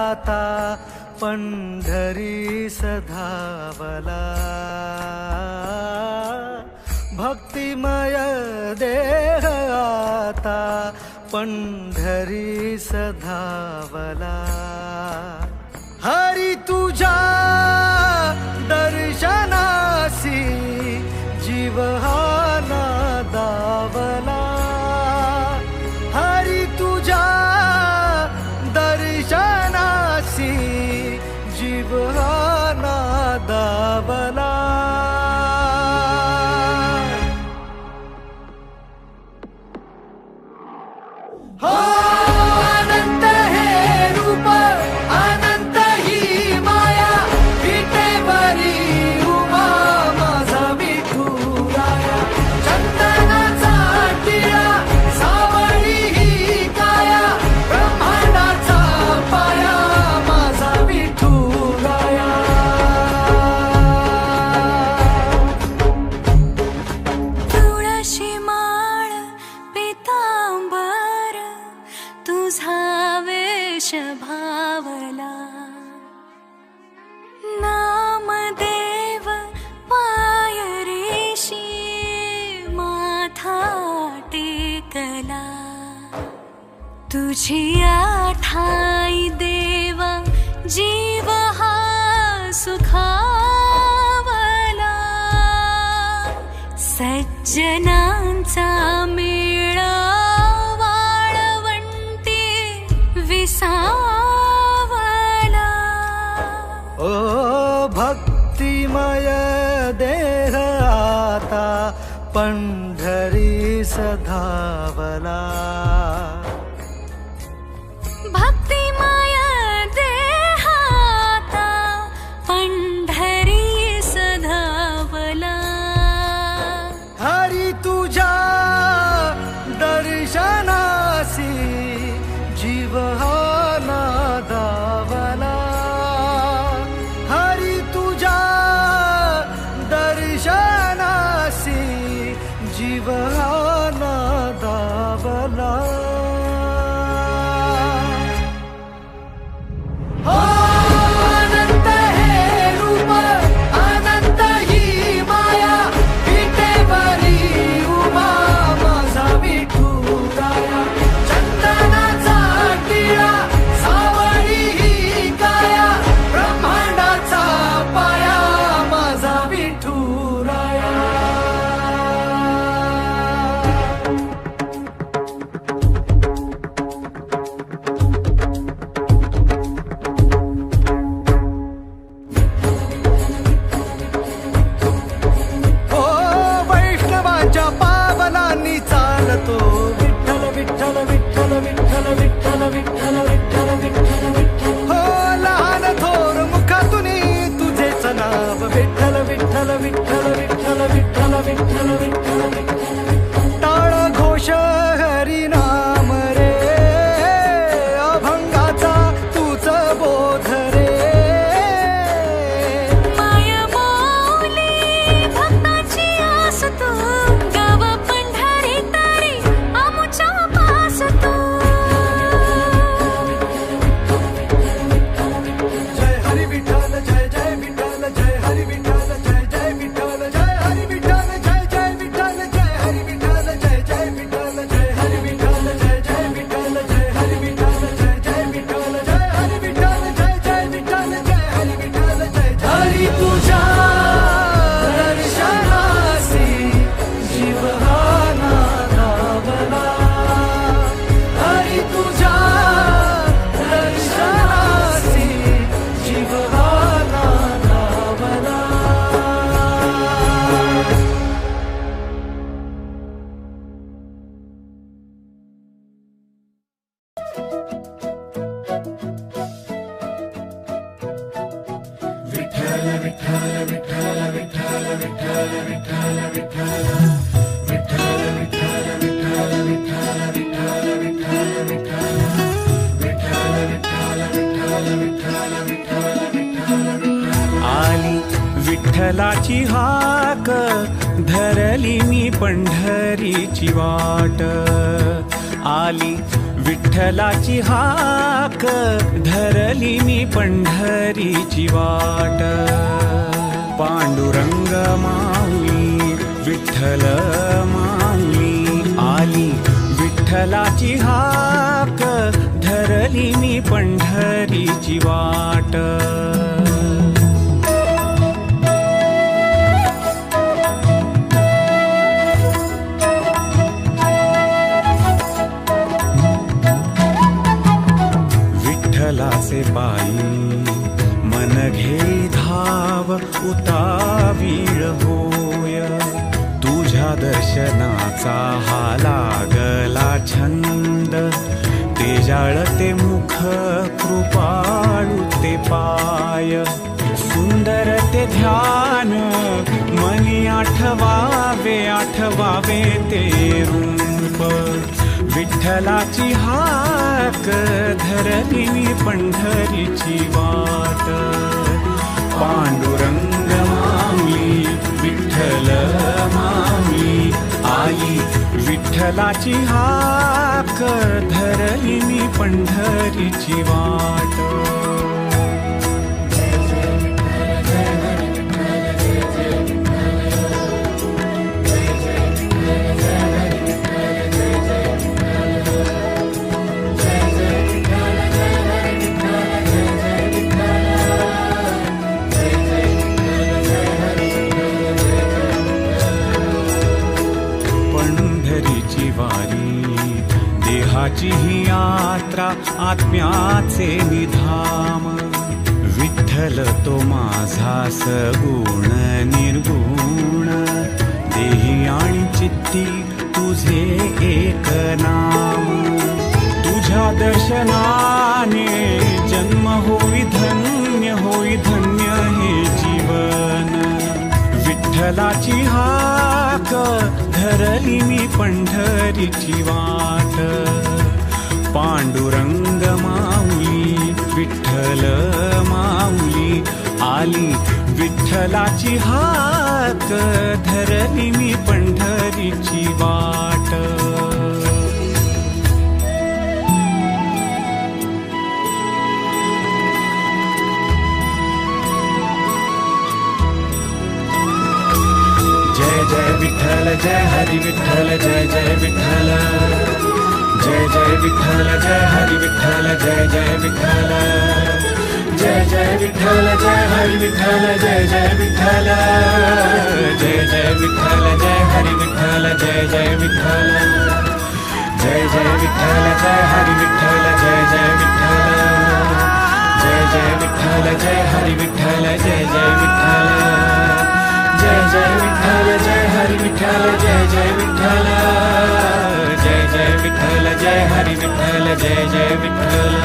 आता पंढरी सधावला भक्तिमय देह आता पंढरी सधावला हरी तुझ्या दर्शनासी जीव हा नादावला हरी तुझ्या दर्शनासी जीव हा नादावला अनंत हे रूप अनंत ही माया विटेवरी उमा माझा विठुराया चंदनाचा टिळा सावळी ही काया ब्रह्मांडाचा पाया माझा विठुराया तुळशी माळ पितांबर तुझा वेश भावला नामदेव पायरीशी माथा टेकला तुझी आठाई देवा जीव हा सुखावला सज्जनांचा मेळा विसावला ओ भक्तिमय देह आता पंढरी सधावला भक्तिमय देह आता पंढरी सधावला हरी तुझ्या दर्शनासी जीव हा नादावला हरी तुझ्या दर्शनासी जीव हा नादावला अनंत हे रूप अनंत ही माया विटेवरी उमा माझा विठुराया चंदनाचा टिळा सावळी ही काया ब्रह्मांडाचा पाया माझा विठुराया ओ वैष्णवांच्या पावलांनी चालतो विठ्ठल विठ्ठल विठ्ठल विठ्ठल विठ्ठल विठ्ठल विठ्ठल विठ्ठल विठ्ठल हो लहान थोर मुखातून तुझेच नाव विठ्ठल विठ्ठल विठ्ठल विठ्ठल विठ्ठल विठ्ठल विठ्ठल विठ्ठल टाळ घोष हरी नाम रे अभंगाचा तूच बोध रे माय मौली भक्ताची आस तू गाव पंढरी तारी आमुच्या पास तू जय हरी विठ्ठल जय जय विठ्ठल जय हरी विठ्ठल जय जय विठ्ठल जय हरी विठ्ठल जय जय विठ्ठल जय हरी विठ्ठल जय जय विठ्ठल जय हरी विठ्ठल जय जय विठ्ठल जय हरी विठ्ठल जय जय विठ्ठल जय हरी विठ्ठल जय जय विठ्ठल जय हरी विठ्ठल जय जय हरी तुझ्या दर्शनासी जीव हा नादावला हरी तुझ्या दर्शनासी जीव हा नादावला आली विठ्ठलाची हाक धरली मी पंढरीची वाट आली विठ्ठलाची हाक धरली मी पंढरीची वाट. पांडुरंग माऊली विठ्ठल माऊली आली, विठ्ठलाची हाक धरली मी पंढरीची वाट. विठ्ठलाचे पायी मन घे धाव उतावीळ होय, तुझ्या दर्शनाचा हा लागला छंद. ते जाळते मुख कृपाळू ते पाय, सुंदर ते ध्यान मनी आठवावे आठवावे ते रूप. विठ्ठलाची हाक धरली मी पंढरीची वाट. पांडुरंग माऊली विठ्ठल माऊली आई, विठ्ठलाची हाक धरली मी पंढरीची वाट. देहाची ही यात्रा आत्म्याचे निधाम. विठ्ठल तो माझा सगुण निर्गुण, देही आणि चित्ती तुझे एक नाम. तुझ्या दर्शनाने जन्म होई धन्य हे जीवन. विठ्ठलाची हाक धरली मी पंढरीची वाट. पांडुरंग माऊली विठ्ठल माऊली आली, विठ्ठलाची हाक धरली मी पंढरीची वाट. जय जय विठ्ठल जय हरी विठ्ठल जय जय विठ्ठल. जय जय विठ्ठल जय हरी विठ्ठल जय जय विठ्ठल. जय जय विठ्ठल जय हरी विठ्ठल जय जय विठ्ठल. जय जय विठ्ठल जय हरी विठ्ठल जय जय विठ्ठल. जय जय विठ्ठल जय हरी विठ्ठल जय जय विठ्ठल. जय जय विठ्ठल जय हरी विठ्ठल जय जय विठ्ठल. जय जय विठ्ठल जय हरी विठ्ठल जय जय विठ्ठल. जय जय विठ्ठल जय हरी विठ्ठल जय जय विठ्ठल.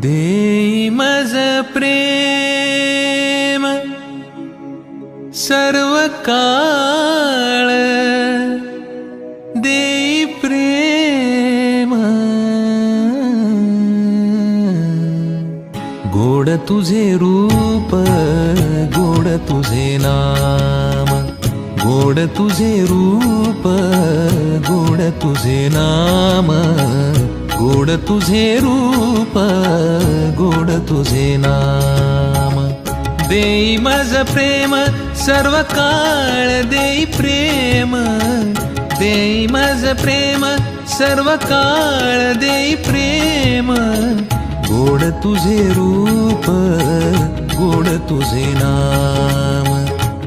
देई मज प्रेम सर्व काळ, देई प्रेम गोड तुझे रूप, गोड तुझे नाम, गोड तुझे रूप, गोड तुझे नाम, गोड तुझे रूप, गोड तुझे नाम. देई मज प्रेम सर्व काळ, देई प्रेम, देई मज प्रेम सर्व काळ, देई प्रेम. गोड तुझे रूप, गोड तुझे नाम,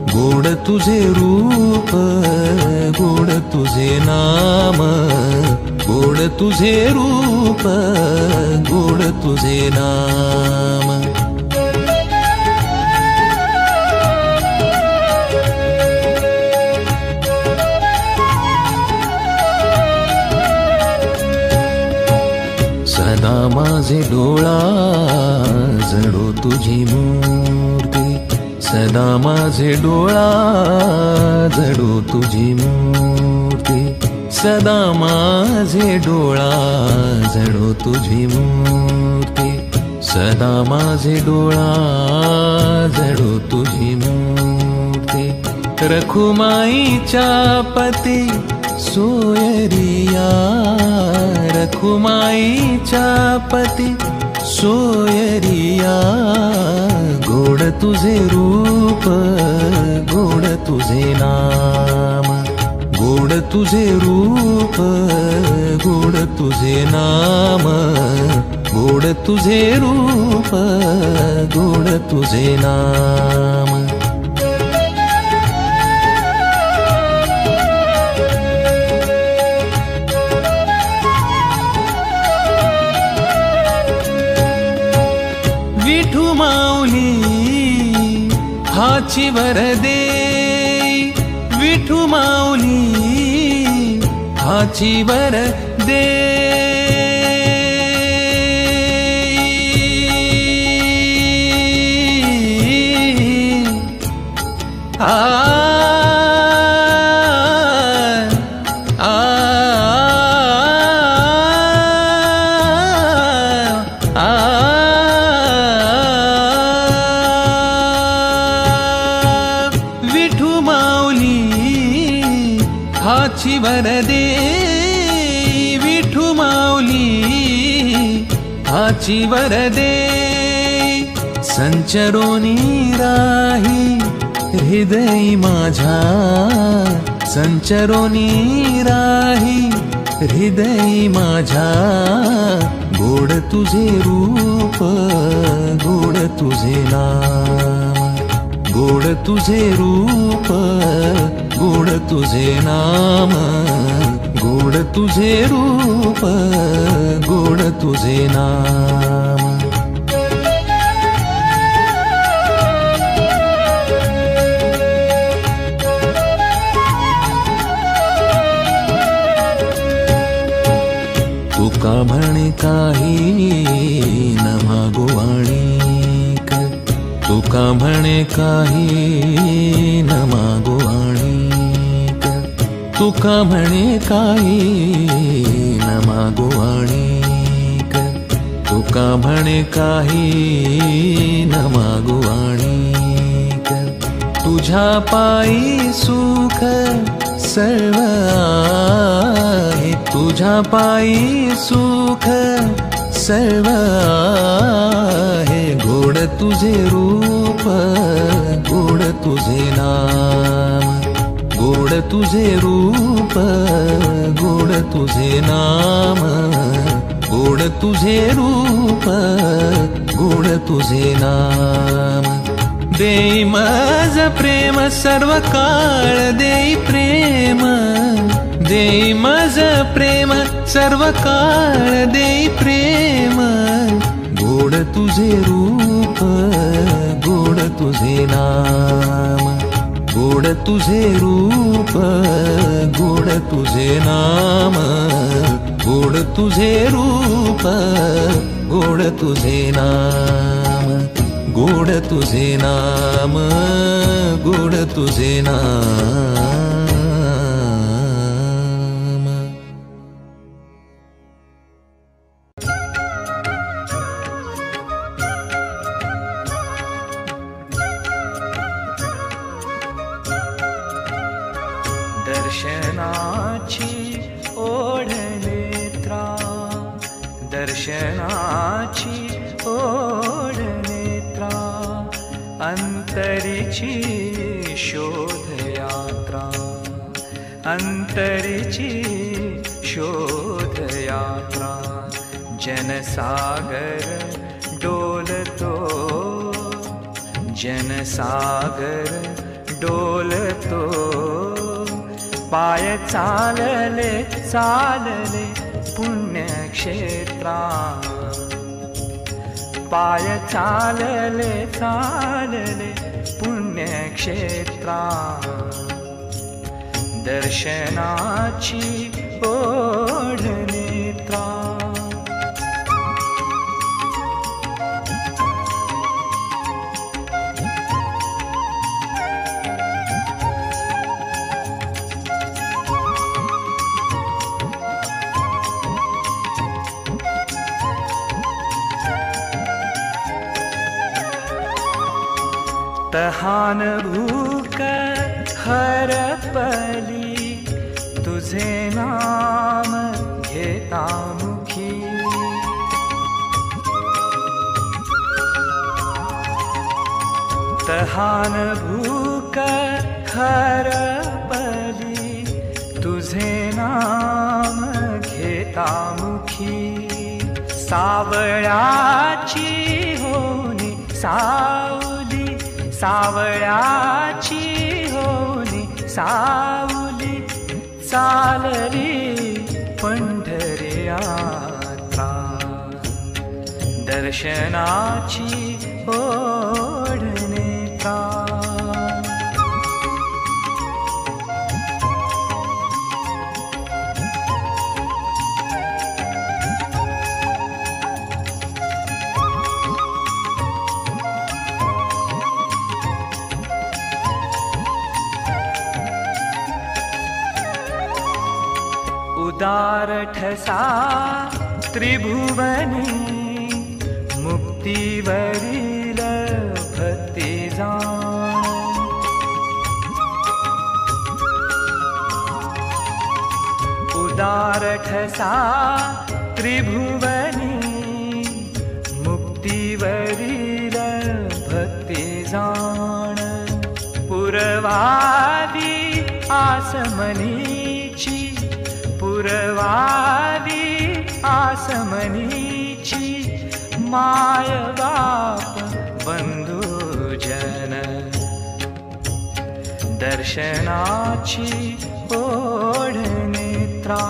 गोड तुझे रूप, गोड तुझे नाम, गोड तुझे रूप गोड तुझे नाम. सदा माझे डोळा जडो तुझी मूर्ती. सदा माझे डोळा जडो तुझी मूर्ती. सदा माझे डोळा जडो तुझी मूर्ती. सदा माझे डोळा जडो तुझी मूर्ती. रखुमाईच्या पती सोयरिया. रखुमाईच्या पती सोयरिया. गोड तुझे रूप गोड तुझे नाम. गोड तुझे रूप गोड तुझे नाम. गोड तुझे रूप गोड तुझे नाम. विठू माऊली हाची वरदे. विठू माऊली हाची वरदे. आ हाची वरदे. विठू माऊली हाची वरदे. संचरोनी राही हृदय माझ्या. संचरोनी राही हृदय माझ्या. गोड तुझे रूप गोड तुझे नाम. गोड तुझे रूप गोड तुझे नाम. गोड तुझे रूप गोड तुझे नाम. तुका म्हणे काही न मागो आणिक. तुका म्हणे काही न मागो आणिक. तुका म्हणे काही न मागो आणिक. तुका म्हणे काही न मागो आणिक. तुझ्या पायी सुख सर्व आहे. तुझ्या पायी सुख सर्व आहे. गोड तुझे रूप गोड तुझे नाम. गोड तुझे रूप गोड तुझे नाम. गोड तुझे रूप गोड तुझे नाम. देई माझ प्रेम सर्व काळ देई प्रेम. देई माझ प्रेम सर्व काळ देई प्रेम. गोड तुझे रूप गोड तुझे नाम. गोड तुझे रूप गोड तुझे नाम. गोड तुझे रूप गोड तुझे नाम. गोड तुझे नाम गोड तुझे नाम. दर्शनाची ओढ नेत्रा. दर्शनाची ओढ नेत्रा. अंतरीची शोध यात्रा. अंतरीची शोध यात्रा. जनसागर डोलतो. जनसागर डोलतो. पाय चालले चालले पुण्यक्षेत्रा पाय चालले चालले पुण्यक्षेत्रा दर्शनाची ओढ नेत्रा तहान भूक हरपली तुझे नाम घेता मुखी तहान भूक हरपली तुझे नाम घेता मुखी सावळ्याची होनी सावली सावळ्याची होनी सावली चालली पंढरी यात्रा दर्शनाची ओढ नेत्रा उदार ठसा त्रिभुवनी मुक्तीवरील भक्ती जाण उदार ठसा त्रिभुवनी मुक्तीवरील भक्ती जाण पुरवादी आसमनीची पुरवादी आसमनीची माय बाप बंधुजन दर्शनाची ओढ नेत्रा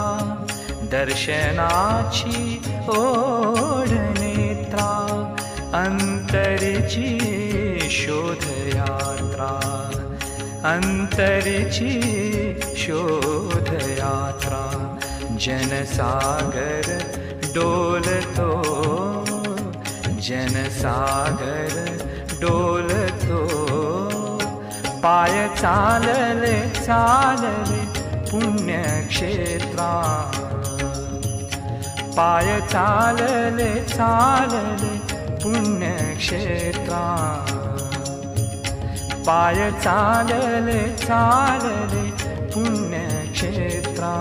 दर्शनाची ओढ नेत्रा अंतरची शोधयात्रा अंतरची शोधयात्रा जनसागर डोलतो जनसागर डोलतो पाय चालले चालले पुण्यक्षेत्रा पाय चालले चालले पुण्यक्षेत्रा पाय चालले चालले पुण्यक्षेत्रा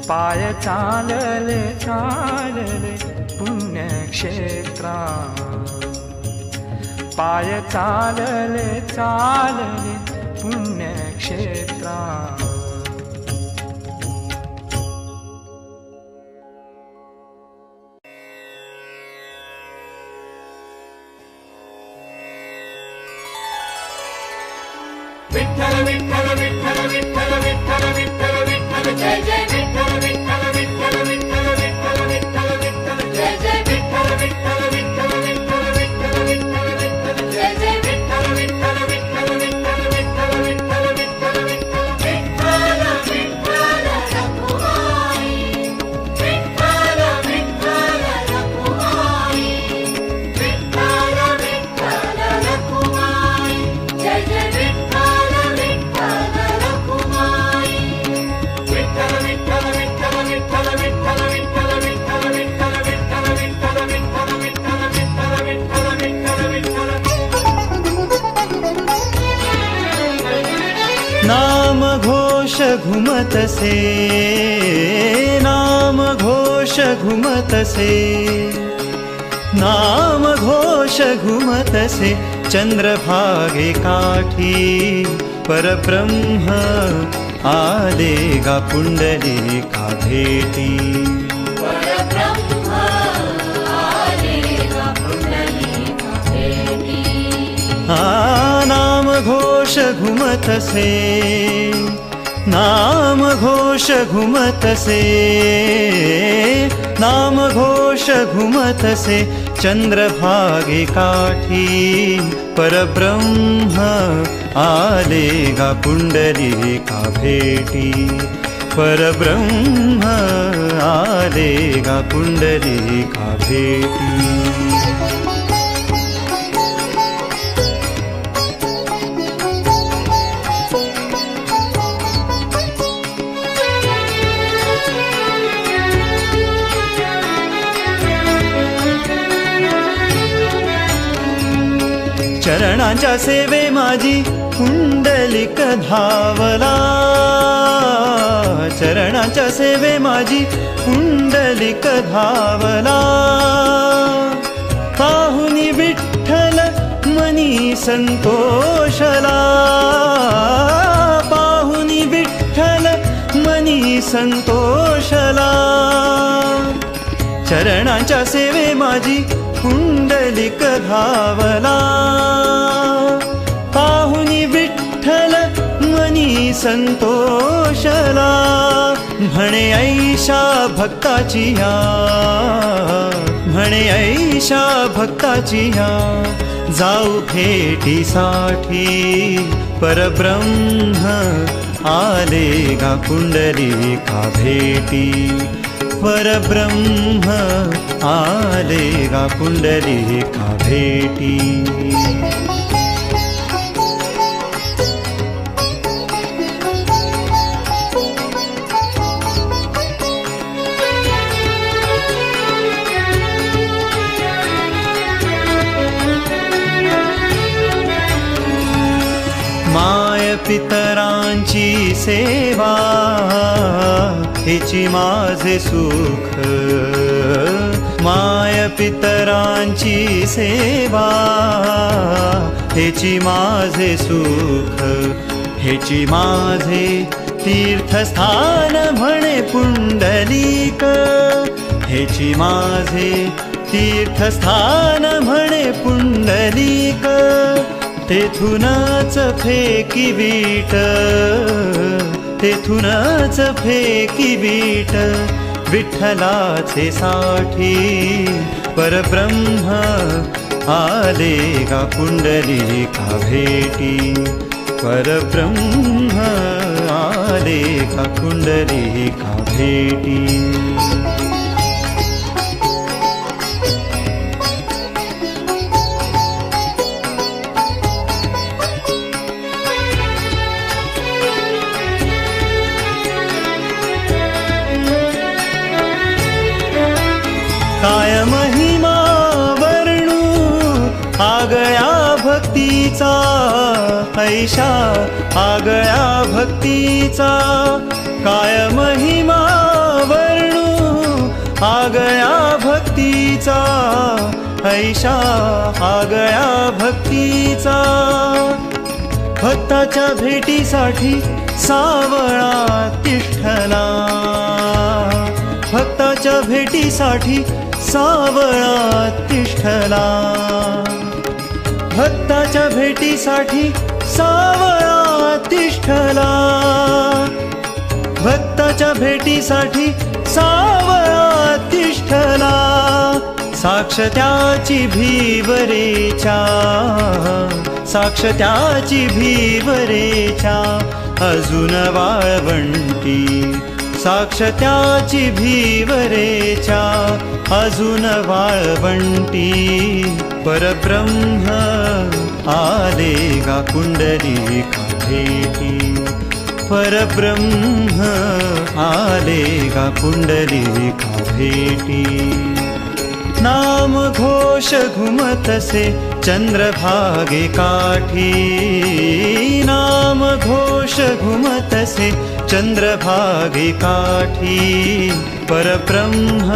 पाय चालले चालले पुण्यक्षेत्रा पाय चालले चालले पुण्यक्षेत्रा विठ्ठल विठ्ठल विठ्ठल विठ्ठल विठ्ठल विठ्ठल विठ्ठल जय जय विठ्ठल विठ्ठल विठ्ठल विठ्ठल विठ्ठल विठ्ठल विठ्ठल जय जय विठ्ठल विठ्ठल विठ्ठल विठ्ठल विठ्ठल विठ्ठल विठ्ठल जय जय विठ्ठल विठ्ठल विठ्ठल विठ्ठल विठ्ठल विठ्ठल विठ्ठल विठ्ठल विठ्ठल विठ्ठल रखुमाई विठ्ठल विठ्ठल रखुमाई विठ्ठल विठ्ठल रखुमाई जय जय नाम घोष घुमत से नाम घोष घुमत से नाम घोष घुमत से चंद्रभागे काठी परब्रह्म आलेगा पुंडलिका भेटी नाम घोष घुमत से नाम घोष घुमतसे, नाम घोष घुमतसे चंद्रभागे काठी, परब्रह्म आले गा पुंडलिका भेटी, परब्रह्म आले गा पुंडलिका भेटी. चरणांच्या सेवे माझी पुंडलिक धावला, चरणांच्या सेवे माझी पुंडलिक धावला. पाहुनी विठ्ठल मनी संतोषला, पाहुनी विठ्ठल मनी संतोषला. चरणांच्या सेवे माझी पुंडलिक धावला, पाहुनी विठ्ठल मनी संतोषला. म्हणे ऐशा भक्ताची या, म्हणे ऐशा भक्ताची या, जाऊ भेटीसाठी, परब्रह्म आले गा पुंडलिका भेटी, परब्रह्म आले गा पुंडलिका भेटी. माय पितरांची सेवा, हेची माझे सुख, माय पितरांची सेवा, हेची माझे सुख, हेची माझे तीर्थस्थान म्हणे पुंडलिक, हेची माझे तीर्थस्थान म्हणे पुंडलिक. तेथूनच फेकी वीट, तेथूनच फेकी वीट, विठ्ठलाचे साठी, परब्रह्म आले गा पुंडलिका भेटी, परब्रह्म आले गा पुंडलिका भेटी. काय महिमा वर्णू आगळ्या भक्तीचा, ऐशा आगळ्या भक्तीचा. काय महिमा वर्णू आगळ्या भक्तीचा, ऐशा आगळ्या भक्तीचा. भक्ताच्या भेटीसाठी सावळा तिष्ठला, भक्ताच्या भेटीसाठी सावळा तिष्ठला, भक्ताच्या भेटीसाठी सावळा तिष्ठला, भक्ताच्या भेटीसाठी सावळा तिष्ठला. साक्ष त्याची भीवरेच्या, साक्ष त्याची भीवरेच्या, अजून वाळवंटी, साक्ष त्याची भीवरेच्या, अजून वाळवंटी. परब्रह्म आले गा पुंडलिका भेटी, परब्रह्म आले गा पुंडलिका भेटी. नाम घोष घुमतसे चंद्रभागे काठी, नाम घोष घुमतसे चंद्रभागे काठी. परब्रह्म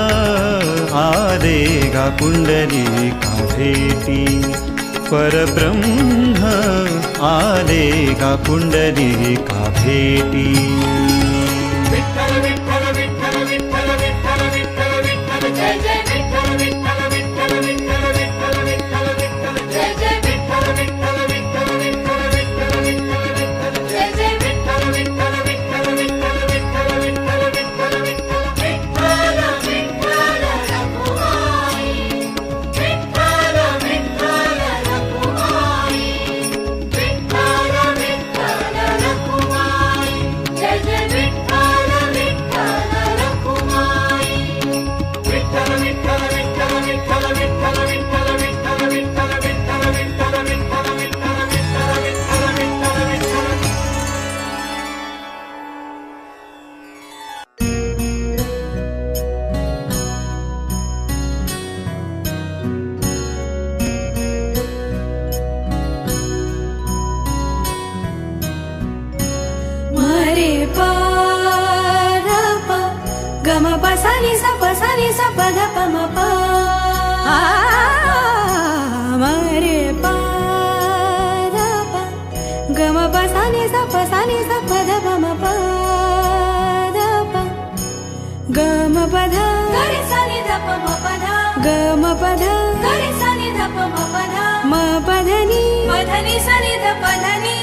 आले गा पुंडलिका भेटी, परब्रह्म आले गा पुंडलिका भेटी. विठ्ठल विठ्ठल विठ्ठल विठ्ठल विठ्ठल विठ्ठल विठ्ठल जय जय विठ्ठल विठ्ठल विठ्ठल विठ्ठल विठ्ठल विठ्ठल विठ्ठल जय जय विठ्ठल विठ्ठल विठ्ठल विठ्ठल विठ्ठल विठ्ठल विठ्ठल जय जय विठ्ठल विठ्ठल विठ्ठल नी सा प सा नी सा प ध प म प म रे प ध प ग म प सा नी सा प सा नी सा प ध प म प ध प ग म प ध ग रे सा नी ध प म प ध ग म प ध ग रे सा नी ध प म प ध म प ध नी सा नी ध प ध नी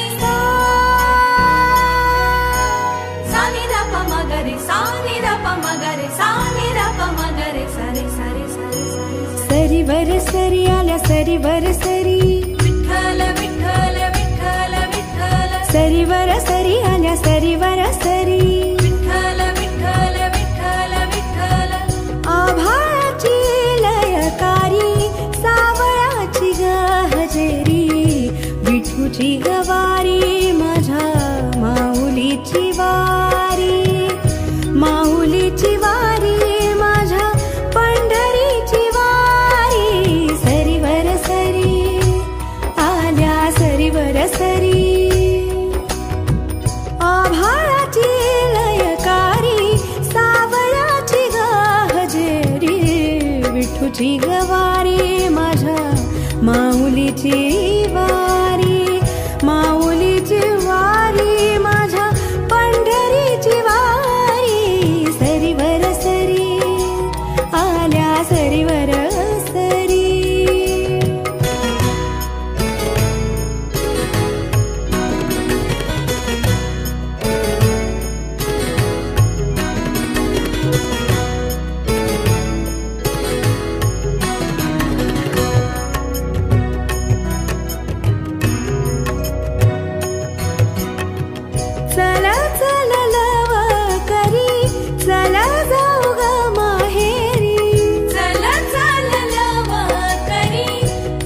सा नी ध प म ग रे सा नी ध प म ग रे सा नी ध प म ग रे सा रे सा रे सा रे सा रे सरी वर सरी आल्या सरी वर सरी विठ्ठल विठ्ठल विठ्ठल विठ्ठल सरी वर सरी आल्या सरी वर सरी विठ्ठल विठ्ठल विठ्ठल विठ्ठल आभाळाची लयकारी सावळाची गहजेरी विठूची गवारी माझ्या माऊलीची वारी माऊलीची वारी माझ्या पंढरीची वारी सरीवर सरी आल्या सरीवर सरी आभाळाची लयकारी सावळाची गहजेरी विठूची गवारी माझ्या माऊलीची वारी माऊलीची वारी माझ्या पंढरीची वारी सरीवर सरी आल्या सरीवर सरी चला चला लव करी चला जाऊ ग माहेरी चला चला लव करी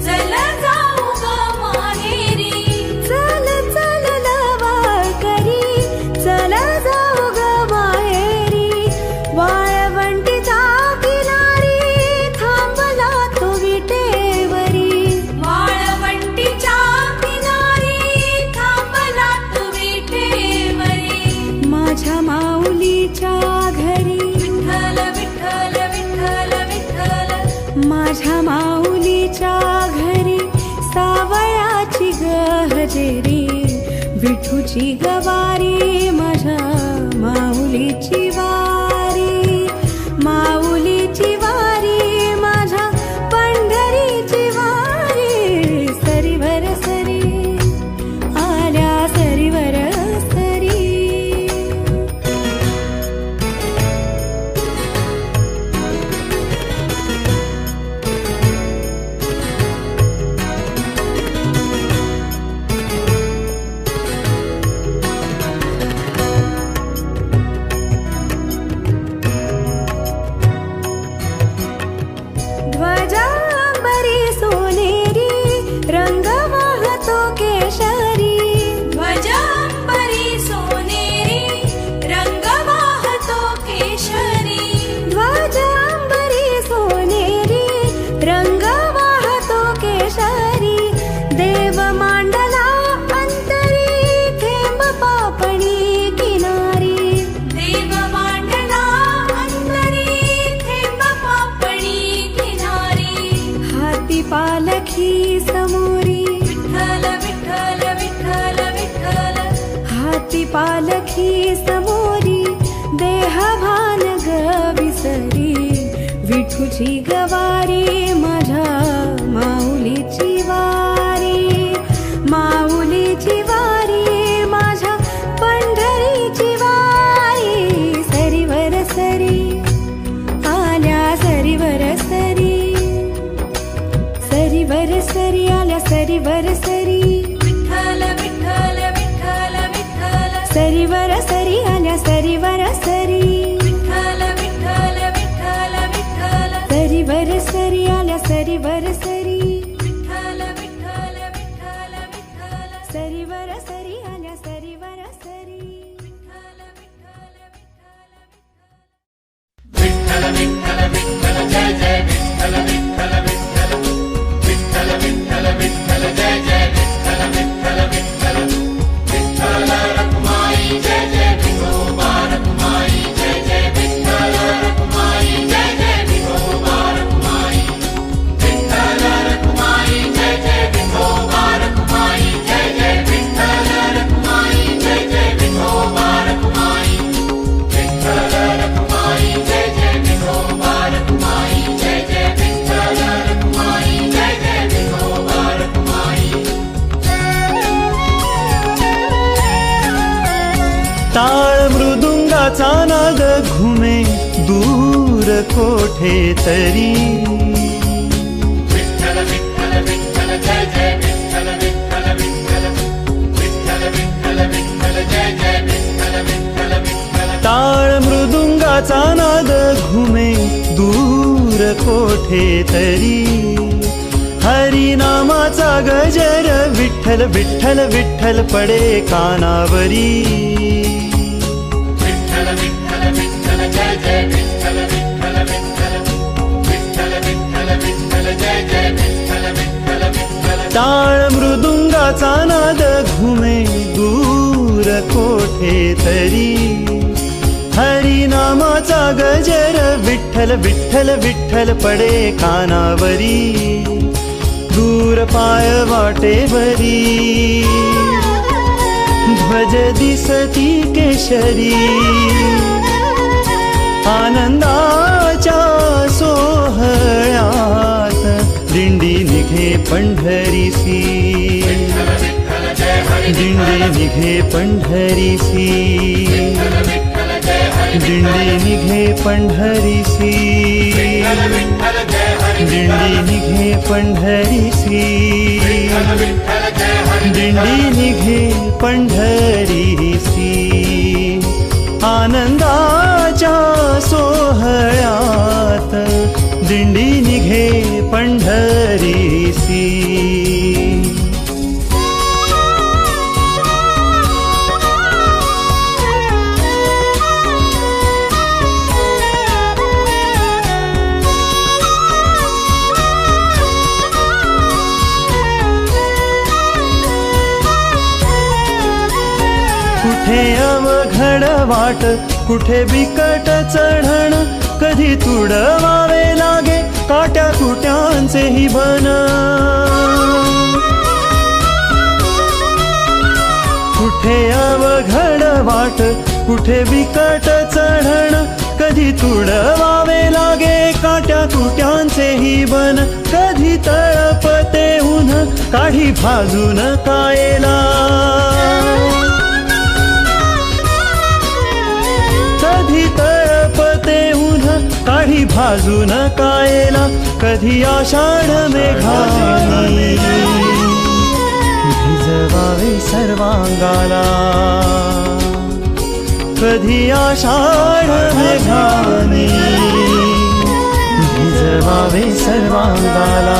चला जाऊ ग माहेरी चला चला लव करी चला जाऊ ग माहेरी वाळवंटीच्या किनारी थांबला तो विटेवरी वाळवंटीच्या किनारी थांबला तो विटेवरी माझ्या माऊलीच्या घरी विठ्ठल विठ्ठल विठ्ठल विठ्ठल माझ्या माऊलीच्या घरी सावळाची गहजेरी विठूची गवारी माझ्या माऊलीची वारी माऊलीची वारी माझ्या पंढरीची वारी सरीवर सरी आल्या सरीवर सरी ध्वजांबरी सोनेरी रंग वाहतो केशरी ध्वजांबरी सोनेरी रंग वाहतो केशरी ध्वजांबरी सोनेरी रंग वाहतो केशरी देव मांडला अंतरी थेंब पापणी किनारी देव मांडला अंतरी थेंब पापणी किनारी हाती पालखी समोरी विठ्ठल विठ्ठल विठ्ठल विठ्ठल हाती पालखी समोरी देहभान ग विसरी विठूची गवारी माझ्या माऊलीची वारी माऊलीची वारी माझ्या पंढरीची वारी सरीवर सरी आल्या सरीवर सरी सरीवर सरी आल्या सरीवर सरी विठ्ठल विठ्ठल विठ्ठल विठ्ठल सरीवर सरी आल्या सरीवर सरी विठ्ठल विठ्ठल विठ्ठल विठ्ठल सरीवर सरी आल्या सरीवर सरी विठ्ठल विठ्ठल विठ्ठल विठ्ठल सरीवर सरी आल्या सरीवर सरी विठ्ठल विठ्ठल विठ्ठल विठ्ठल विठ्ठल जय जय विठ्ठल विठ्ठल विठ्ठल विठ्ठल विठ्ठल विठ्ठल जय जय विठ्ठल विठ्ठल विठ्ठल विठ्ठल रखुमाई जय जय विठोबा रखुमाई जय जय विठ्ठल रखुमाई कोठे तरी टाळ मृदुंगाचा नाद घुमे दूर कोठे तरी हरिनामाचा गजर विठ्ठल विठ्ठल विठ्ठल पडे कानावरी टाळ मृदुंगाचा नाद घुमे दूर कोठे तरी हरिनामाचा गजर विठ्ठल विठ्ठल विठ्ठल पडे कानावरी दूर पाय वाटेवरी ध्वज दिसती केशरी आनंदाच्या सोहळ्यात दिंडी निघे पंढरीसी दिंडी निघे पंढरीसी दिंडी निघे पंढरीसी दिंडी निघे पंढरीसी दिंडी निघे पंढरीसी आनंदाच्या सोहळ्यात दिंडी निघे पंढरीसी कुठे अवघड वाट कुठे बिकट चढण कधी तुडवावे लागे काट्या कुट्यांचे ही बन कुठे अवघड वाट कुठे बिकट चढण कधी तुडवावे लागे काट्या कुट्यांचे ही बन कधी तळपते ऊन काढी भाजून कायला कधी तळपते ऊन काढी भाजून कायला कधी आषाढ मेघानी भिजवावे सर्वांगाला कधी आषाढ मेघानी भिजवावे सर्वांगाला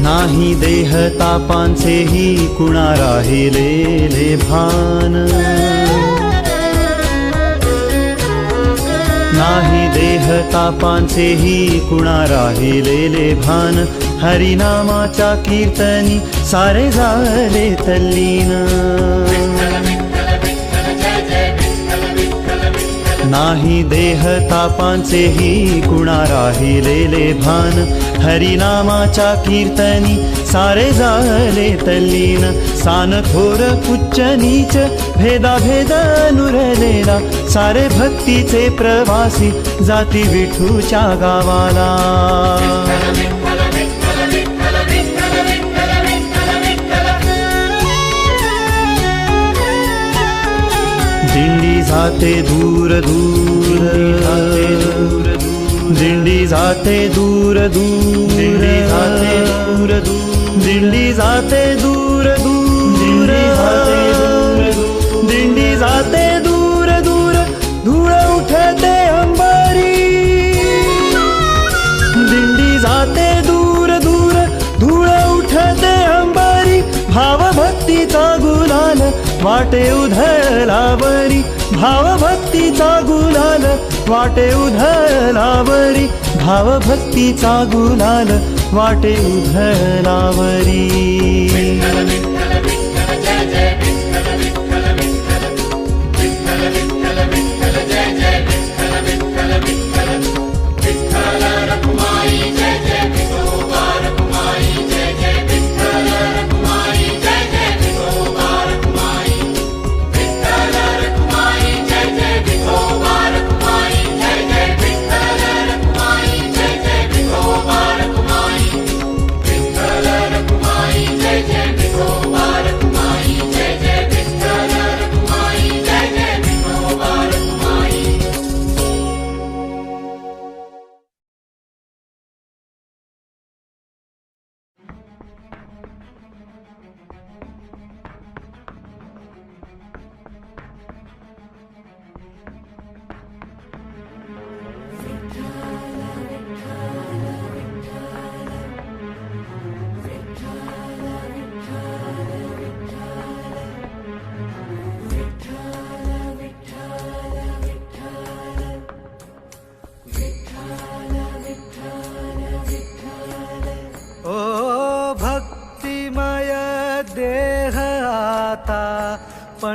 नाही देह तापांचेही कुणा राहिलेले भान नाही देह तापांचेही कुणा राहिलेले भान हरिनामाच्या कीर्तनी सारे झाले तल्लीन नाही देह तापांचेही कुणा राहिलेले भान हरिनामाच्या कीर्तनी सारे झाले तल्लीन सान थोर उच्च नीच भेदाभेद नुरलेला सारे भक्तीचे प्रवासी जाती विठूच्या गावाला दिंडी जाते दूर दूर दिंडी जाते दूर दूर दिंडी जाते दूर दूर दिंडी जाते दूर दूर दिंडी जाते दूर दूर धूळ उठते अंबरी दिंडी जाते दूर दूर धूळ उठते अंबरी भाव भक्तीचा गुलाल वाटे उधळलावरी भाव भक्तीचा गुलाल वाटे उधळलावरी भाव भक्तीचा गुलाल वाटे उधळलावरी Jai Jai Vithoba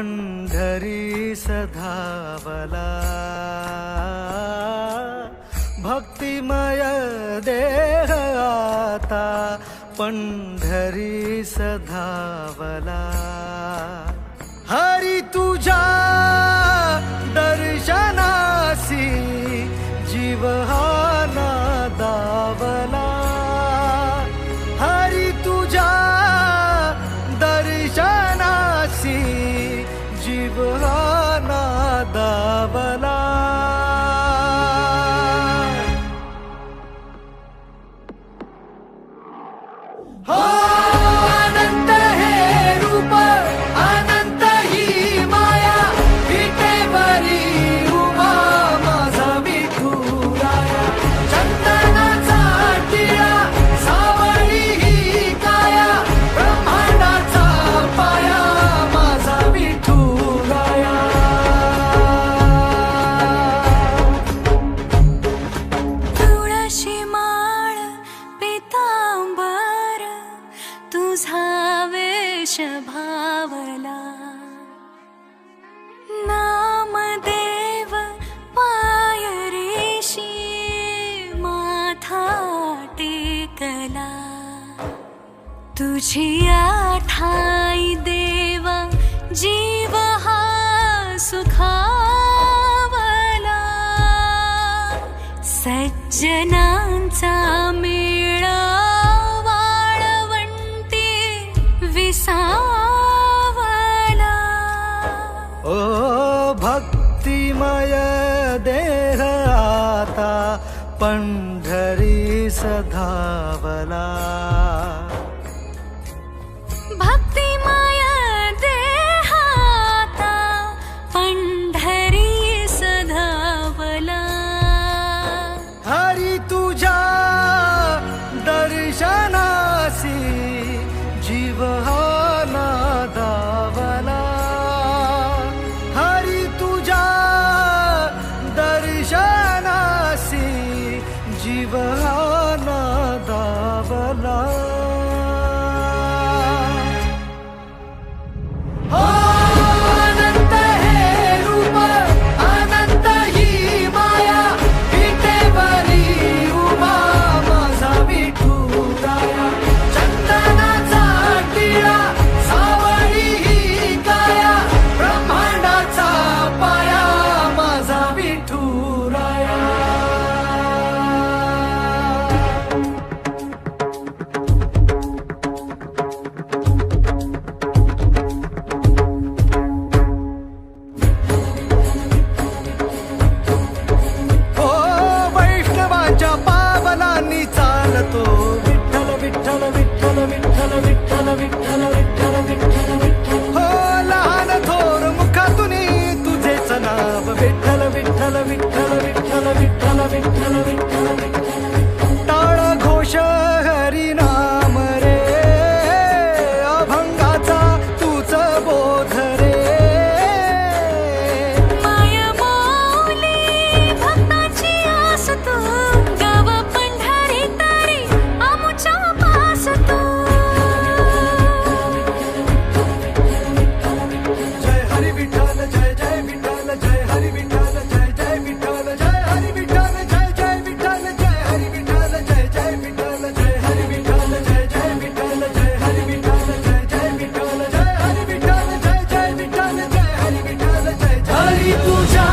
पंढरी सधावला भक्तिमय देह आता पंढरी सधावला हरी तुझ्या दर्शनासी जीव हा नादावला हरी तुझ्या दर्शनासी जीव हा नादावला अनंत हे रूप अनंत ही माया विटेवरी उभा माझा विठुराया चंदनाचा टिळा सावळी ही काया ब्रह्मांडाचा पाया माझा विठुराया तुळशी माळ पितांबर तुझा वेश भावला नामदेव पायरेशी माथा टेकला तुझी आठाई देवा जीव हा सुखावला सज्जनांचा मेळा वाळवंटी विसावला ओ भक्तिमय देह आता पंढरी सधावला भक्तिमय देहाता पंढरी सधावला हरी तुझ्या दर्शनासी जीव हा नादावला हरी तुझ्या दर्शनासी जीव हा नादावला अनंत हे रूप अनंत ही माया विटेवरी उभा माझा विठुराया चंदनाचा टिळा सावळी ही काया ब्रह्मांडाचा पाया माझा विठुराया ओ वैष्णवाच्या पावलांनी चालतो विठ्ठल विठ्ठल विठ्ठल विठ्ठल विठ्ठल विठ्ठल विठ्ठल विठ्ठल विठ्ठल हो लहान थोर मुखातून तुझेच नाव विठ्ठल विठ्ठल विठ्ठल विठ्ठल विठ्ठल विठ्ठल विठ्ठल विठ्ठल टाळ घोष हरी नाम रे अभंगाचा तूच बोध रे मायमौली भक्ताची आस तू गाव पंढरी तारी आमुच्या पास तू जय हरी विठ्ठल जय जय विठ्ठल जय हरी विठ्ठल जय जय विठ्ठल जय हरी विठ्ठल जय जय विठ्ठल जय हरी विठ्ठल जय जय विठ्ठल जय हरी विठ्ठल जय जय विठ्ठल जय हरी विठ्ठल जय जय विठ्ठल जय हरी विठ्ठल जय जय विठ्ठल जय हरी विठ्ठल जय जय हरी तुझ्या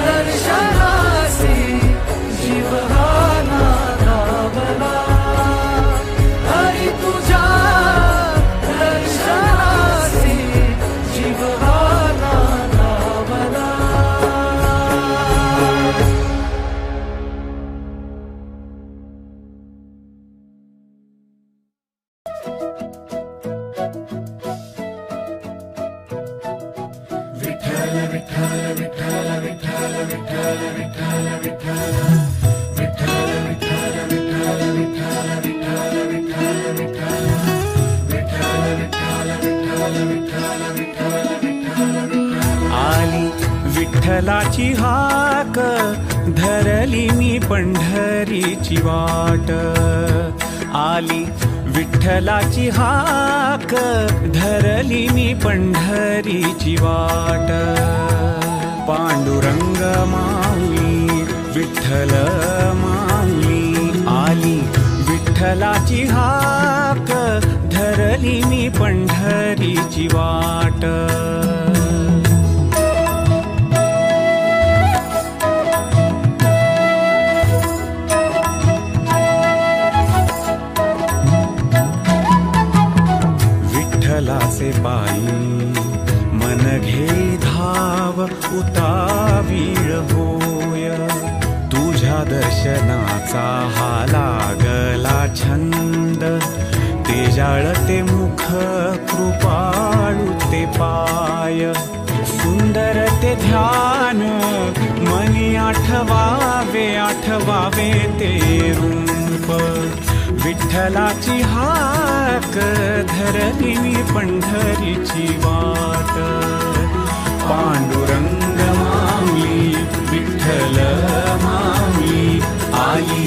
दर्शनासी जीव हा नादावला हरी तुझ्या दर्शनासी जीव हा नादावला आली विठ्ठलाची हाक धरली मी पंढरीची वाट आली विठ्ठलाची हाक धरली मी पंढरीची वाट पांडुरंग माऊली विठ्ठल माऊली आली विठ्ठलाची हाक धरली मी पंढरीची वाट विठ्ठलाचे पायी मन घे धाव उतावीळ होय तुझ्या दर्शनाचा हा लागला छंद ते जाळते मुख कृपाळू ते पाय सुंदर ते ध्यान मनी आठवावे आठवावे ते रूप विठ्ठलाची हाक धरली मी पंढरीची वाट पांडुरंग माऊली विठ्ठल माऊली आली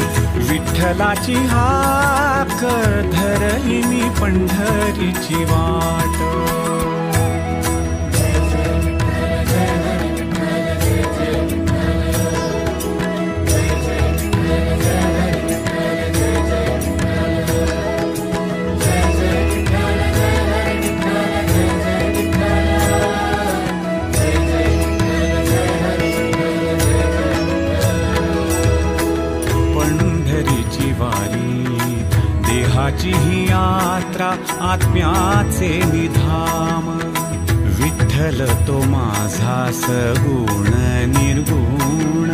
विठ्ठलाची हाक धरली मी पंढरीची वाट देहाची ही यात्रा आत्म्याचे निधाम विठ्ठल तो माझा सगुण निर्गुण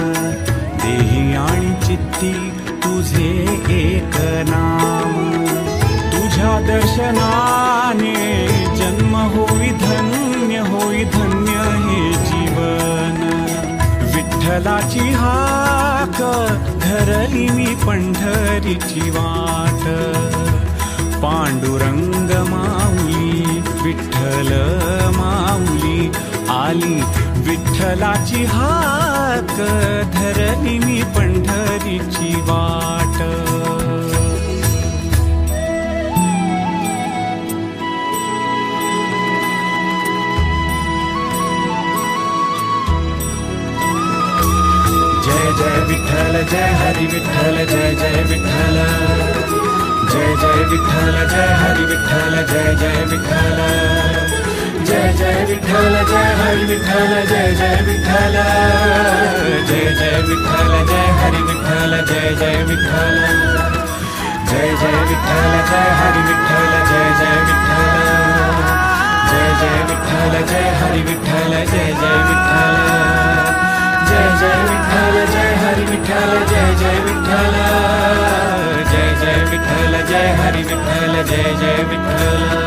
देही आणि चित्ती तुझे एक नाम तुझ्या दर्शनाने जन्म होई धन्य हे जीवन विठ्ठलाची हाक धरली मी पंढरीची वाट पांडुरंग माऊली विठ्ठल माऊली आली विठ्ठलाची हाक धरली मी पंढरीची वाट जय विठ्ठल जय हरी विठ्ठल जय जय विठ्ठल जय जय विठ्ठल जय हरी विठ्ठल जय जय विठ्ठल जय जय विठ्ठल जय हरी विठ्ठल जय जय विठ्ठल जय जय विठ्ठल जय हरी विठ्ठल जय जय विठ्ठल जय जय विठ्ठल जय हरी विठ्ठल जय जय विठ्ठल जय जय विठ्ठल जय हरी विठ्ठल जय जय विठ्ठल जय जय विठ्ठल जय हरी विठ्ठल जय जय विठ्ठल जय जय विठ्ठल जय हरी विठ्ठल जय जय विठ्ठल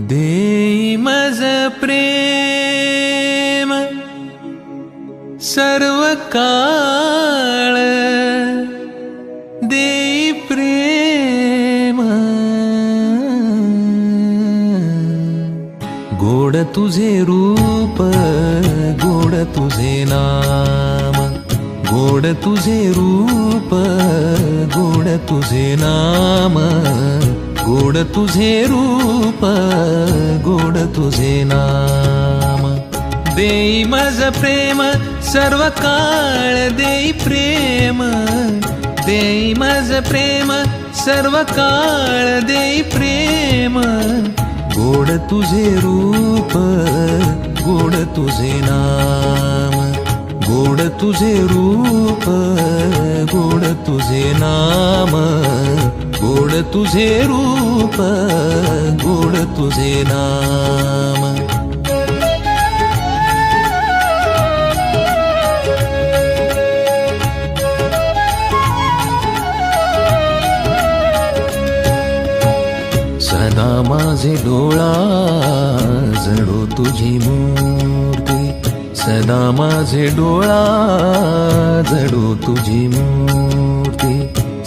देई मज प्रेम सर्व काळ देई प्रेम गोड तुझे रूप गोड तुझे नाम गोड तुझे रूप गोड तुझे नाम गोड तुझे रूप गोड तुझे नाम देई मज प्रेम सर्व काळ देई प्रेम देई मज प्रेम सर्व काळ देई प्रेम गोड तुझे रूप गोड तुझे नाम गोड तुझे रूप गोड तुझे नाम गोड तुझे रूप गोड तुझे नाम सदा माझे डोळा जडो तुझी मूर्ती सदा माझे डोळा जडो तुझी मूर्ती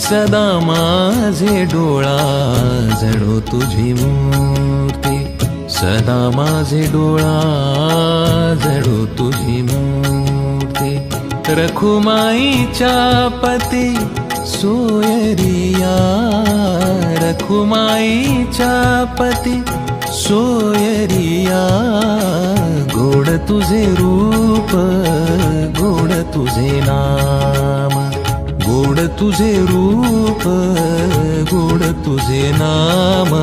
सदा माझे डोळा जडो तुझी मूर्ती सदा माझे डोळा जडो तुझी मूर्ती रखुमाईच्या पती सोयरिया रखुमाईच्या पती सोयरिया गोड तुझे रूप गोड तुझे नाम गोड तुझे रूप गोड तुझे नाम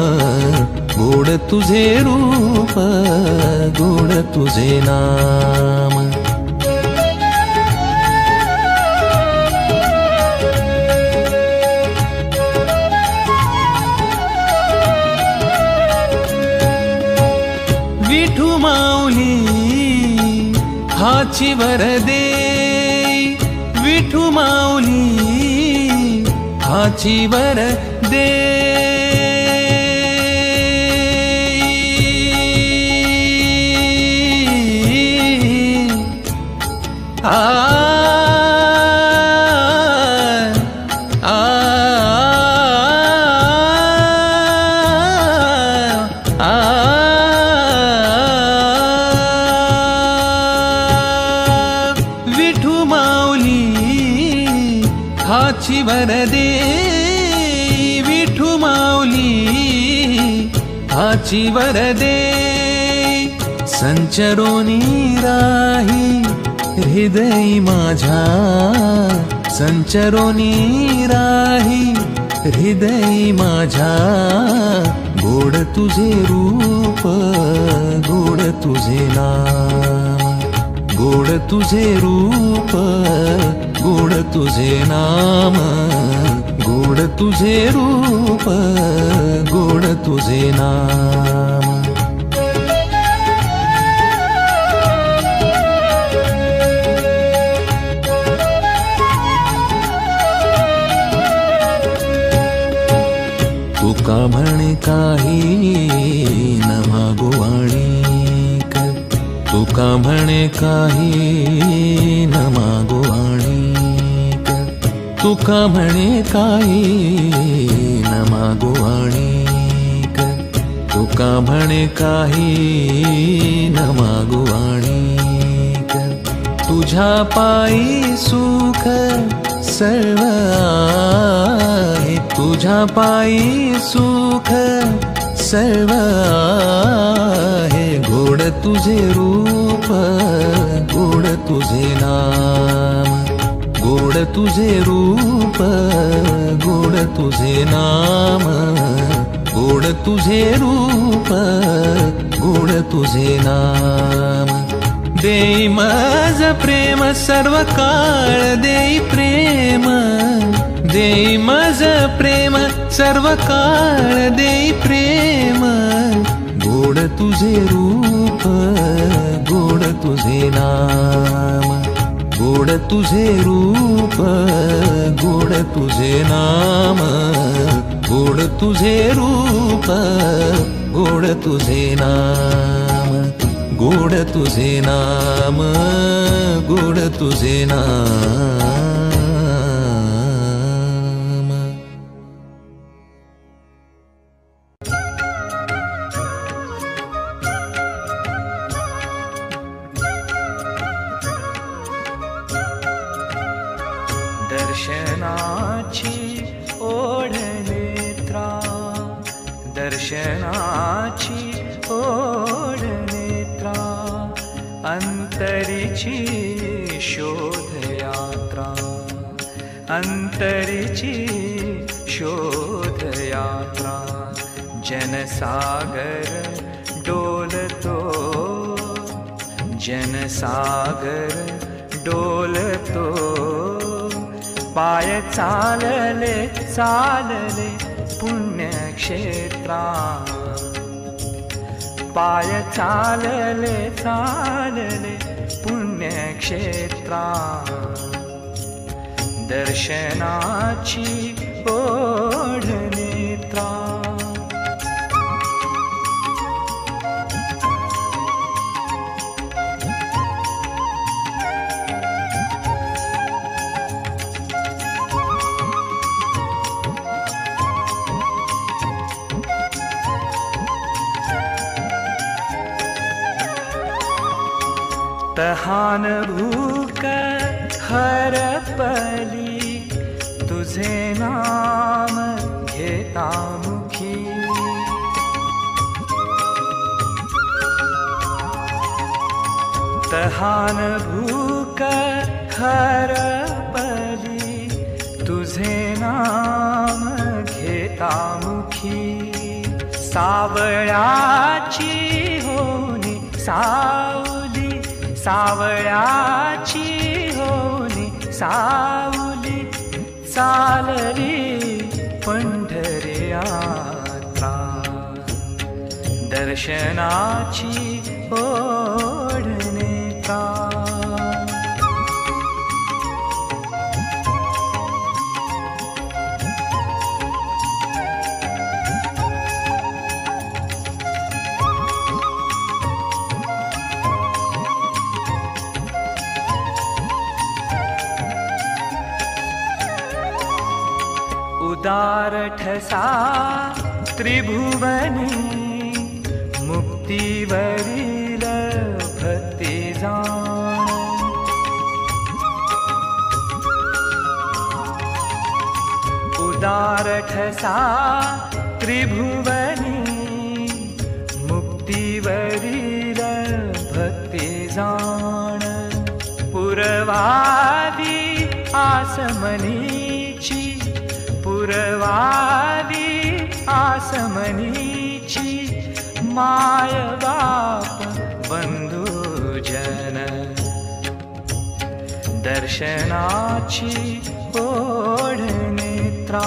गोड तुझे रूप गोड तुझे नाम विठू माऊली हाची वरदे विठू माऊली हाची वरदे हाची वरदे विठू माऊली हाची वरदे संचरोनी राही हृदय माझा संचरोनी राही हृदय माझा गोड तुझे रूप गोड तुझे नाम गोड तुझे रूप गोड तुझे नाम गोड तुझे रूप गोड तुझे नाम तुका म्हणे काही न मागो आणिक तुका म्हणे काही न मागो आणिक तुका म्हणे काही न मागो आणिक तुका म्हणे काही न मागो आणिक तुझ्या पायी सुख सर्व आहे तुझ्या पायी सुख सर्व आहे गोड तुझे रूप गोड तुझे नाम गोड तुझे रूप गोड तुझे नाम गोड तुझे रूप गोड तुझे नाम देई माझ प्रेम सर्व काळ देई प्रेम देई माझ प्रेम सर्व काळ देई प्रेम गोड तुझे रूप गोड तुझे नाम गोड तुझे रूप गोड तुझे नाम गोड तुझे रूप गोड तुझे नाम गोड तुझे नाम गोड तुझे नाम दर्शनाची ओढ नेत्रा दर्शनाची ओढ नेत्रा अंतरीची शोधयात्रा अंतरीची शोधयात्रा जनसागर डोलतो जनसागर डोलतो पाय चालले चालले पुण्यक्षेत्रा पाय चालले चालले पुण्यक्षेत्रा दर्शनाची ओढ नेत्रा तहान भूक हरपली तुझे नाम घेता मुखी तहान भूक हरपली तुझे नाम घेता मुखी सावळ्याची होनी सावली सावळ्याची होनी सावली चालली पंढरी यात्रा दर्शनाची ओढ नेत्रा उदार ठसा त्रिभुवनी मुक्तीवरील भक्ती जाण उदार ठसा त्रिभुवनी मुक्तीवरील भक्ती जाण पुरवादी आसमनीची पुरवादी आसमनीची माय बाप बंधुजन दर्शनाची ओढ नेत्रा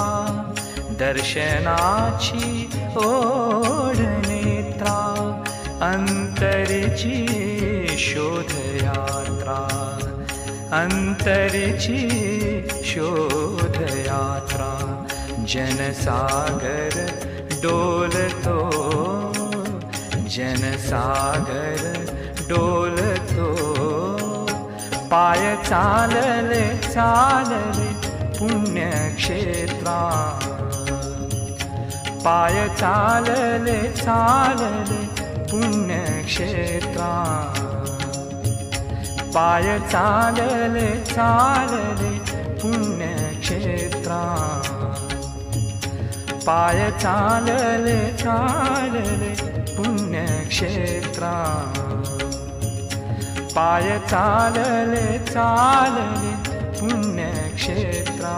दर्शनाची ओढ नेत्रा अंतरची शोधयात्रा अंतरची शोधयात्रा जनसागर डोलतो जनसागर डोलतो पाय चालले चालले पुण्यक्षेत्रा पाय चालले चालले पुण्यक्षेत्रा पाय चालले चालले पुण्यक्षेत्रा पाय चालले चालले पुण्यक्षेत्रा पाय चालले चालले पुण्यक्षेत्रा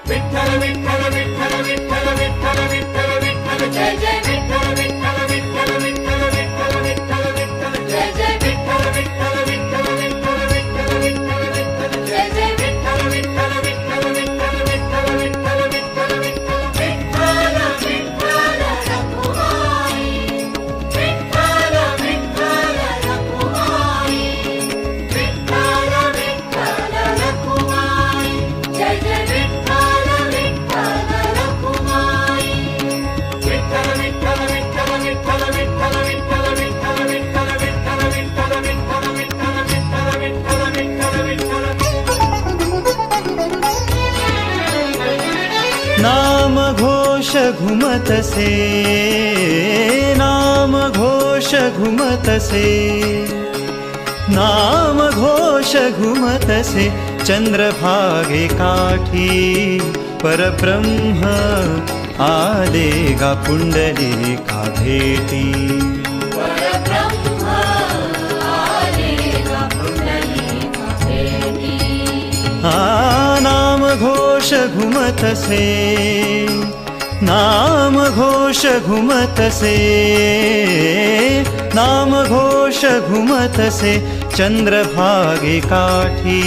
विठ्ठल विठ्ठल विठ्ठल विठ्ठल विठ्ठल विठ्ठल विठ्ठल जय जय विठ्ठल विठ्ठल विठ्ठल विठ्ठल विठ्ठल विठ्ठल विठ्ठल जय जय विठ्ठल विठ्ठल विठ्ठल विठ्ठल विठ्ठल विठ्ठल विठ्ठल जय जय विठ्ठल विठ्ठल विठ्ठल विठ्ठल विठ्ठल विठ्ठल विठ्ठल विठ्ठल विठ्ठल विठ्ठल रखुमाई विठ्ठल विठ्ठल रखुमाई विठ्ठल विठ्ठल रखुमाई जय जय विठ्ठल विठ्ठल रखुमाई विठ्ठल विठ्ठल विठ्ठल विठ्ठल विठ्ठल विठ्ठल विठ्ठल विठ्ठल विठ्ठल विठ्ठल विठ्ठल विठ्ठल विठ्ठल विठ्ठल नाम घोष घुमत से नाम घोष घुमत से नाम घोष घुमत से चंद्रभागे काठी परब्रह्म आले गा पुंडलिका भेटी परब्रह्म आले गा पुंडलिका भेटी नाम घोष घुमतसे, नाम घोष घुमतसे, नाम घोष घुमतसे, चंद्रभागे काठी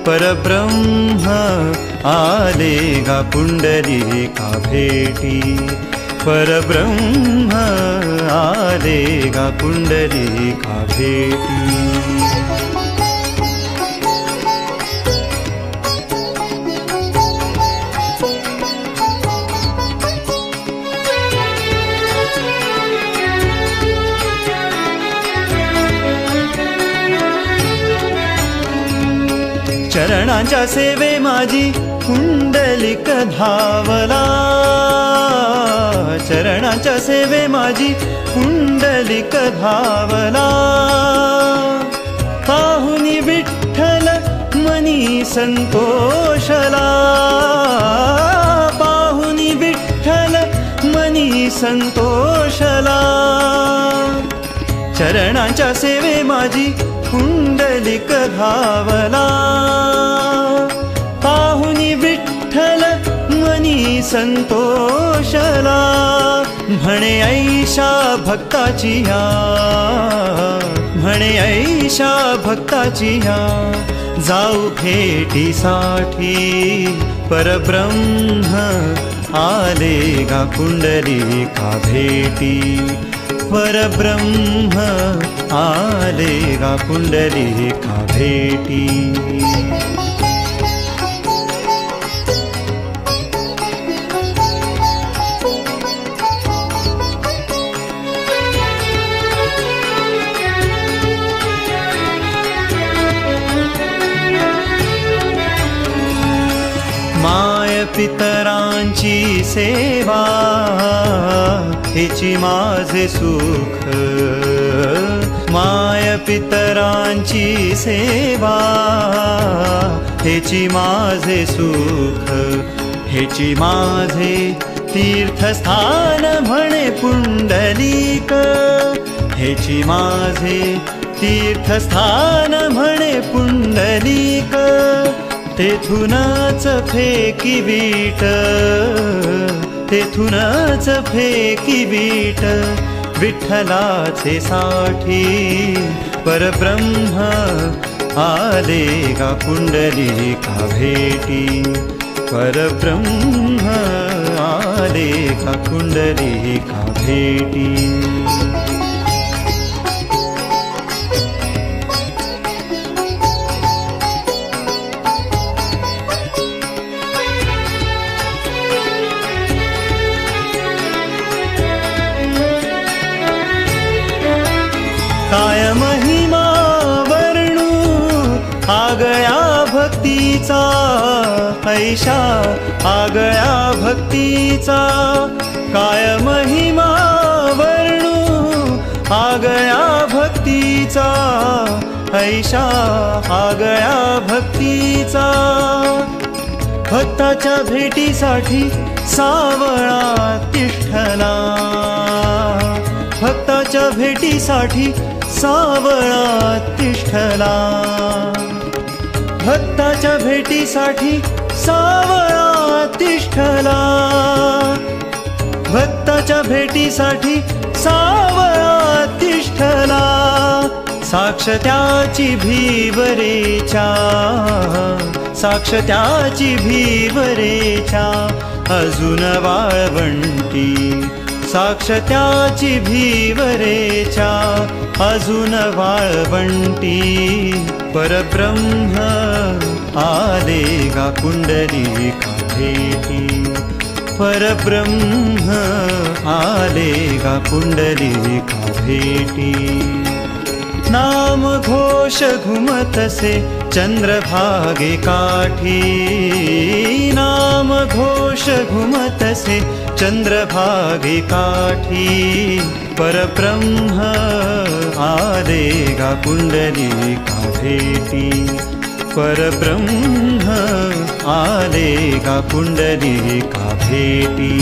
परब्रह्म आले गा पुंडलिका भेटी, परब्रह्म आले गा पुंडलिका भेटी. चरणांच्या सेवे माझी पुंडलिक धावला, चरणांच्या सेवे माझी पुंडलिक धावला. पाहुनी विठ्ठल मनी संतोषला, पाहुनी विठ्ठल मनी संतोषला. चरणांच्या सेवे माझी पुंडलिक धावला, पाहुनी विठ्ठल मनी संतोषला. म्हणे ऐशा भक्ताची या, म्हणे ऐशा भक्ताची या, जाऊ भेटीसाठी परब्रह्म आले गा पुंडलिका भेटी, परब्रह्म आले गा पुंडलिका भेटी. माय पितरांची सेवा हेची माझे सुख, माय पितरांची सेवा हेची माझे सुख, हेची माझे तीर्थस्थान म्हणे पुंडलिक, हेची माझे तीर्थस्थान म्हणे पुंडलिक. तेथूनच फेकी वीट, तेथूनच फेकी वीट, विठ्ठलाचे साठी परब्रह्म आले गा पुंडलिका भेटी, परब्रह्म आले गा पुंडलिका भेटी. काय महिमा वर्णू आगळ्या भक्तीचा, ऐशा आगळ्या भक्तीचा. काय महिमा वर्णू आगळ्या भक्तीचा, ऐशा आगळ्या भक्तीचा. भक्ताच्या भेटीसाठी सावळा तिष्ठला, भक्ताच्या भेटीसाठी सावळा तिष्ठला, भक्ताच्या भेटीसाठी सावळा तिष्ठला, भक्ताच्या भेटीसाठी सावळा तिष्ठला. साक्ष त्याची भीवरेच्या, साक्ष त्याची भीवरेच्या, अजून वाळवंटी. साक्ष त्याची भीवरेच्या, अजून वाळवंटी. परब्रह्म आले गा पुंडलिका भेटी, परब्रह्म आले गा पुंडलिका भेटी. नाम घोष घुमतसे, चंद्रभागे काठी, नाम घोष घुमतसे, चंद्रभागे काठी. परब्रह्म आले गा पुंडलिका भेटी, परब्रह्म आले गा पुंडलिका भेटी.